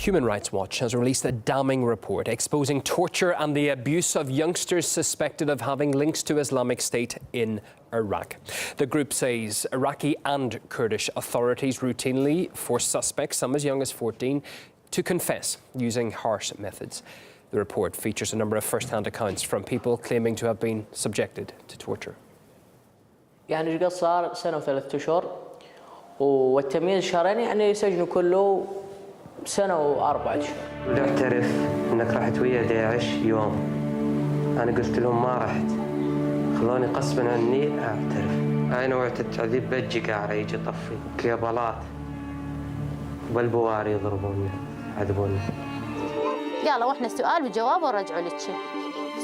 Human Rights Watch has released a damning report exposing torture and the abuse of youngsters suspected of having links to Islamic State in Iraq. The group says Iraqi and Kurdish authorities routinely force suspects, some as young as 14, to confess using harsh methods. The report features a number of first-hand accounts from people claiming to have been subjected to torture. يعني قد صار سنة و3 أشهر والتمييز شهرين يعني سجنه كله سنة و4 أشهر. تعترف انك رحت ويا داعش يوم. انا قلت لهم ما رحت. خلوني غصبا عني اعترف. هاي نوعية التعذيب بجي قاعد يجي طفي كيبلات والبواري يضربوني يعذبوني. قالوا واحنا سؤال وجواب ورجعوا لك.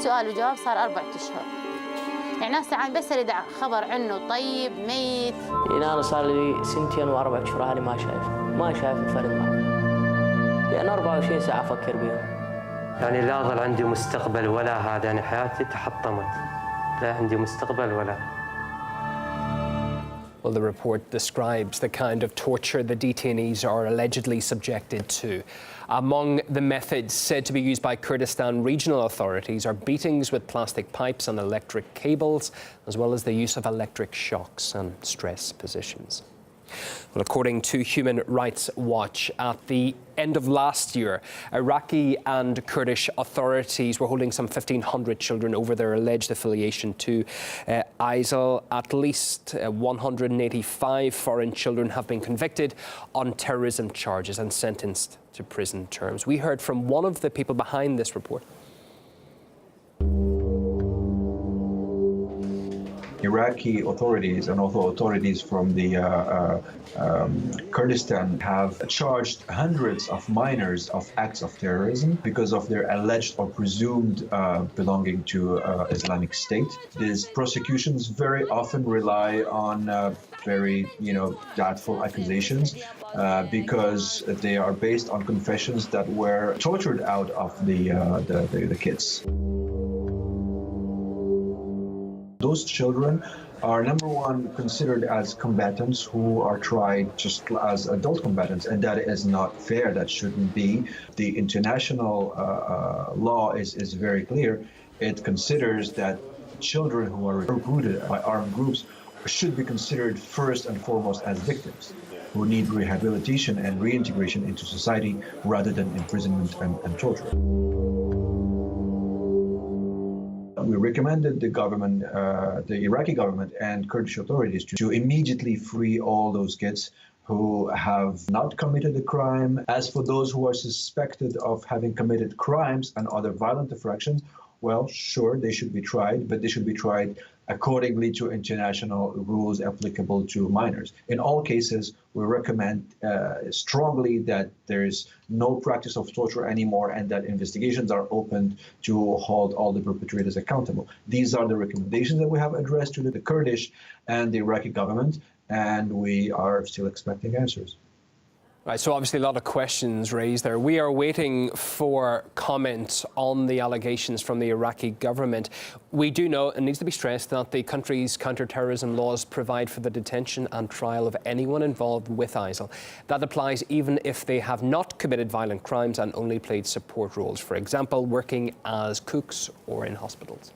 سؤال وجواب صار 4 أشهر. يعني ناس عم بس اريد خبر عنه طيب ميت. يعني انا صار لي 2 و4 أشهر هذه ما شايف الفرد معي. يعني 24 ساعة أفكر بيهم. يعني لا ظل عندي مستقبل ولا هذا، أنا حياتي تحطمت. لا عندي مستقبل ولا. Well, the report describes the kind of torture the detainees are allegedly subjected to. Among the methods said to be used by Kurdistan regional authorities are beatings with plastic pipes and electric cables, as well as the use of electric shocks and stress positions. Well, according to Human Rights Watch, at the end of last year, Iraqi and Kurdish authorities were holding some 1,500 children over their alleged affiliation to ISIL. At least 185 foreign children have been convicted on terrorism charges and sentenced to prison terms. We heard from one of the people behind this report. Iraqi authorities and also authorities from the Kurdistan have charged hundreds of minors of acts of terrorism because of their alleged or presumed belonging to Islamic State. These prosecutions very often rely on very, doubtful accusations because they are based on confessions that were tortured out of the kids. Those children are, number one, considered as combatants who are tried just as adult combatants, and that is not fair. That shouldn't be. The international law is very clear. It considers that children who are recruited by armed groups should be considered first and foremost as victims who need rehabilitation and reintegration into society rather than imprisonment and torture. We recommended the government, the Iraqi government and Kurdish authorities to immediately free all those kids who have not committed a crime. As for those who are suspected of having committed crimes and other violent infractions, well, sure, they should be tried, but they should be tried accordingly to international rules applicable to minors. In all cases, we recommend strongly that there is no practice of torture anymore and that investigations are opened to hold all the perpetrators accountable. These are the recommendations that we have addressed to the Kurdish and the Iraqi government, and we are still expecting answers. Right, so obviously a lot of questions raised there. We are waiting for comments on the allegations from the Iraqi government. We do know, it needs to be stressed, that the country's counter-terrorism laws provide for the detention and trial of anyone involved with ISIL. That applies even if they have not committed violent crimes and only played support roles, for example, working as cooks or in hospitals.